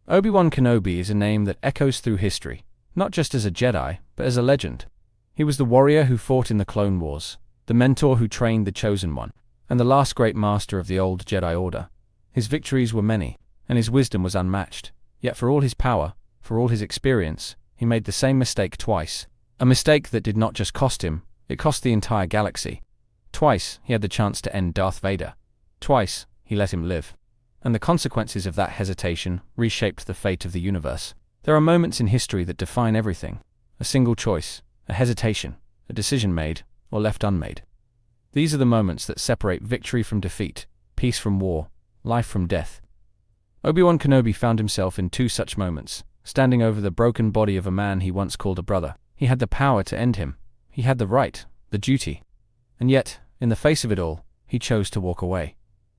Obi Wan Kenobi is a name that echoes through history, not just as a Jedi, but as a legend. He was the warrior who fought in the Clone Wars, the mentor who trained the Chosen One, and the last great master of the old Jedi Order. His victories were many, and his wisdom was unmatched. Yet for all his power, for all his experience, he made the same mistake twice. A mistake that did not just cost him, it cost the entire galaxy. Twice he had the chance to end Darth Vader. Twice he let him live. And the consequences of that hesitation reshaped the fate of the universe. There are moments in history that define everything. A single choice, a hesitation, a decision made or left unmade. These are the moments that separate victory from defeat, peace from war, life from death. Obi-Wan Kenobi found himself in two such moments, standing over the broken body of a man he once called a brother. He had the power to end him. He had the right, the duty. And yet, in the face of it all, he chose to walk away.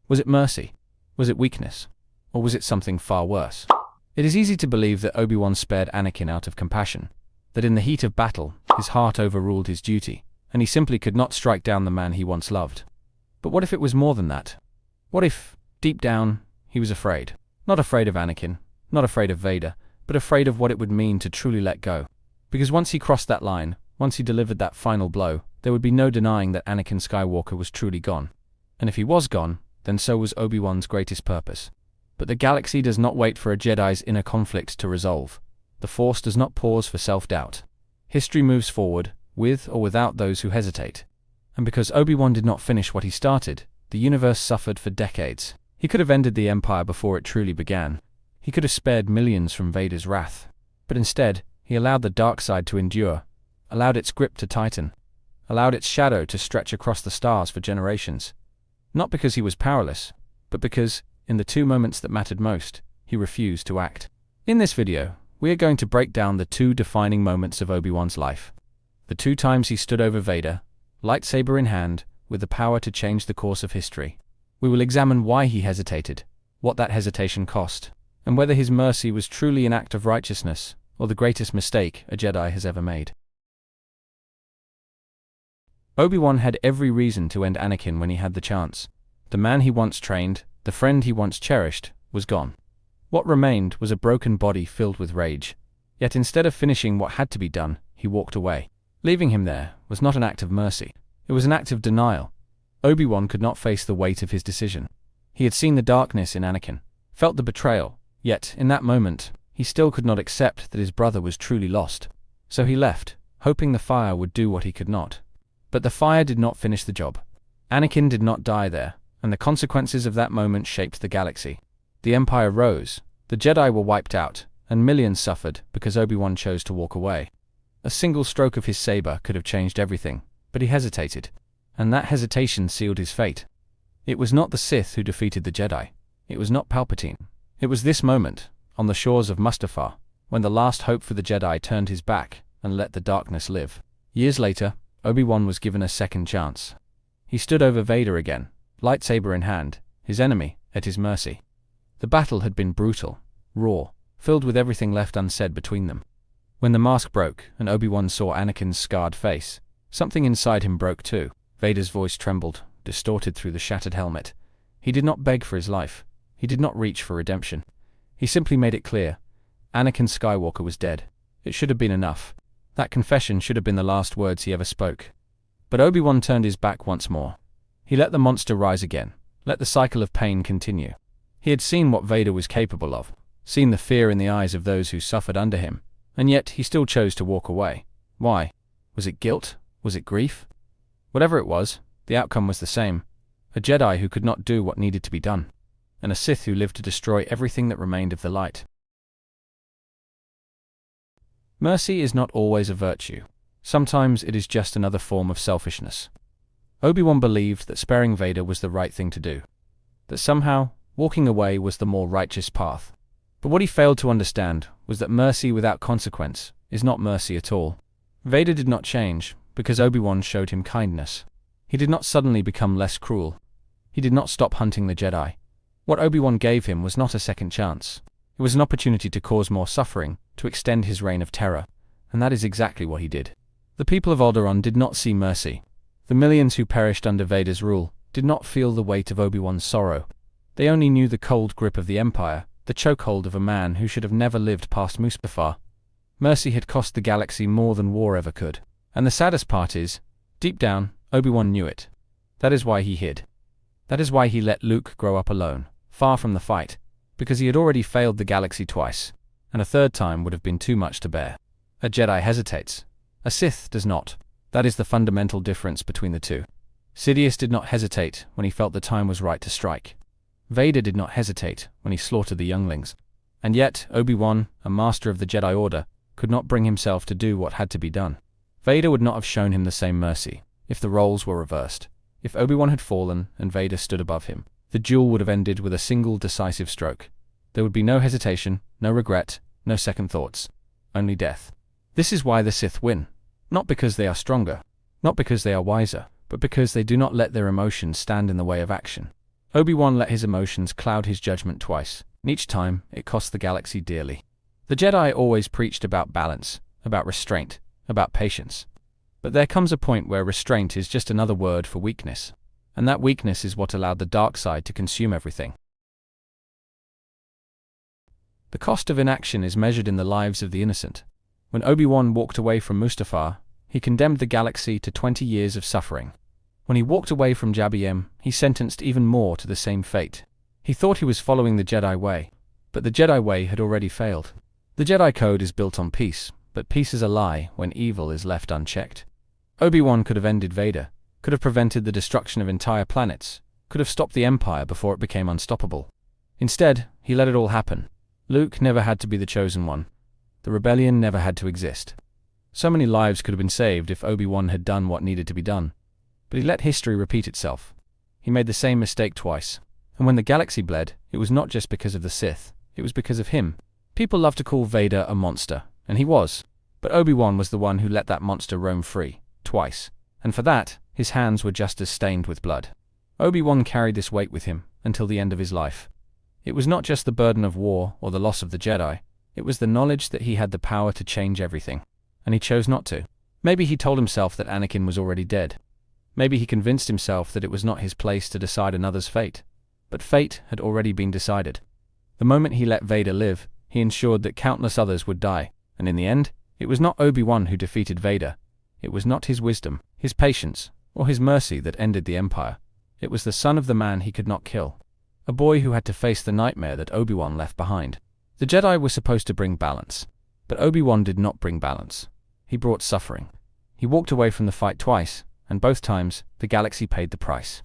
Was it mercy? Was it weakness? Or was it something far worse? It is easy to believe that Obi-Wan spared Anakin out of compassion, that in the heat of battle, his heart overruled his duty, and he simply could not strike down the man he once loved. But what if it was more than that? What if, deep down, he was afraid? Not afraid of Anakin, not afraid of Vader, but afraid of what it would mean to truly let go. Because once he crossed that line, once he delivered that final blow, there would be no denying that Anakin Skywalker was truly gone. And if he was gone, then so was Obi-Wan's greatest purpose. But the galaxy does not wait for a Jedi's inner conflict to resolve. The Force does not pause for self-doubt. History moves forward, with or without those who hesitate. And because Obi-Wan did not finish what he started, the universe suffered for decades. He could have ended the Empire before it truly began. He could have spared millions from Vader's wrath. But instead, he allowed the dark side to endure, allowed its grip to tighten, allowed its shadow to stretch across the stars for generations. Not because he was powerless, but because, in the two moments that mattered most, he refused to act. In this video, we are going to break down the two defining moments of Obi-Wan's life. The two times he stood over Vader, lightsaber in hand, with the power to change the course of history. We will examine why he hesitated, what that hesitation cost, and whether his mercy was truly an act of righteousness, or the greatest mistake a Jedi has ever made. Obi-Wan had every reason to end Anakin when he had the chance. The man he once trained, the friend he once cherished, was gone. What remained was a broken body filled with rage. Yet instead of finishing what had to be done, he walked away. Leaving him there was not an act of mercy. It was an act of denial. Obi-Wan could not face the weight of his decision. He had seen the darkness in Anakin, felt the betrayal, yet, in that moment, he still could not accept that his brother was truly lost. So he left, hoping the fire would do what he could not. But the fire did not finish the job. Anakin did not die there, and the consequences of that moment shaped the galaxy. The Empire rose, the Jedi were wiped out, and millions suffered because Obi-Wan chose to walk away. A single stroke of his saber could have changed everything, but he hesitated, and that hesitation sealed his fate. It was not the Sith who defeated the Jedi. It was not Palpatine. It was this moment, on the shores of Mustafar, when the last hope for the Jedi turned his back and let the darkness live. Years later, Obi-Wan was given a second chance. He stood over Vader again, lightsaber in hand, his enemy at his mercy. The battle had been brutal, raw, filled with everything left unsaid between them. When the mask broke and Obi-Wan saw Anakin's scarred face, something inside him broke too. Vader's voice trembled, distorted through the shattered helmet. He did not beg for his life. He did not reach for redemption. He simply made it clear. Anakin Skywalker was dead. It should have been enough. That confession should have been the last words he ever spoke. But Obi-Wan turned his back once more. He let the monster rise again, let the cycle of pain continue. He had seen what Vader was capable of, seen the fear in the eyes of those who suffered under him, and yet he still chose to walk away. Why? Was it guilt? Was it grief? Whatever it was, the outcome was the same. A Jedi who could not do what needed to be done, and a Sith who lived to destroy everything that remained of the light. Mercy is not always a virtue. Sometimes it is just another form of selfishness. Obi-Wan believed that sparing Vader was the right thing to do, that somehow walking away was the more righteous path. But what he failed to understand was that mercy without consequence is not mercy at all. Vader did not change because Obi-Wan showed him kindness. He did not suddenly become less cruel. He did not stop hunting the Jedi. What Obi-Wan gave him was not a second chance. It was an opportunity to cause more suffering, to extend his reign of terror, and that is exactly what he did. The people of Alderaan did not see mercy. The millions who perished under Vader's rule did not feel the weight of Obi-Wan's sorrow. They only knew the cold grip of the Empire, the chokehold of a man who should have never lived past Mustafar. Mercy had cost the galaxy more than war ever could. And the saddest part is, deep down, Obi-Wan knew it. That is why he hid. That is why he let Luke grow up alone, far from the fight, because he had already failed the galaxy twice, and a third time would have been too much to bear. A Jedi hesitates. A Sith does not. That is the fundamental difference between the two. Sidious did not hesitate when he felt the time was right to strike. Vader did not hesitate when he slaughtered the younglings. And yet, Obi-Wan, a master of the Jedi Order, could not bring himself to do what had to be done. Vader would not have shown him the same mercy if the roles were reversed. If Obi-Wan had fallen and Vader stood above him, the duel would have ended with a single decisive stroke. There would be no hesitation, no regret, no second thoughts. Only death. This is why the Sith win. Not because they are stronger, not because they are wiser, but because they do not let their emotions stand in the way of action. Obi-Wan let his emotions cloud his judgment twice, and each time it cost the galaxy dearly. The Jedi always preached about balance, about restraint, about patience. But there comes a point where restraint is just another word for weakness, and that weakness is what allowed the dark side to consume everything. The cost of inaction is measured in the lives of the innocent. When Obi-Wan walked away from Mustafar, he condemned the galaxy to 20 years of suffering. When he walked away from Jabim, he sentenced even more to the same fate. He thought he was following the Jedi way, but the Jedi way had already failed. The Jedi Code is built on peace, but peace is a lie when evil is left unchecked. Obi-Wan could have ended Vader, could have prevented the destruction of entire planets, could have stopped the Empire before it became unstoppable. Instead, he let it all happen. Luke never had to be the chosen one. The rebellion never had to exist. So many lives could have been saved if Obi-Wan had done what needed to be done. But he let history repeat itself. He made the same mistake twice. And when the galaxy bled, it was not just because of the Sith, it was because of him. People love to call Vader a monster, and he was. But Obi-Wan was the one who let that monster roam free, twice. And for that, his hands were just as stained with blood. Obi-Wan carried this weight with him until the end of his life. It was not just the burden of war or the loss of the Jedi. It was the knowledge that he had the power to change everything. And he chose not to. Maybe he told himself that Anakin was already dead. Maybe he convinced himself that it was not his place to decide another's fate. But fate had already been decided. The moment he let Vader live, he ensured that countless others would die. And in the end, it was not Obi-Wan who defeated Vader. It was not his wisdom, his patience, or his mercy that ended the Empire. It was the son of the man he could not kill. A boy who had to face the nightmare that Obi-Wan left behind. The Jedi were supposed to bring balance. But Obi-Wan did not bring balance. He brought suffering. He walked away from the fight twice, and both times, the galaxy paid the price.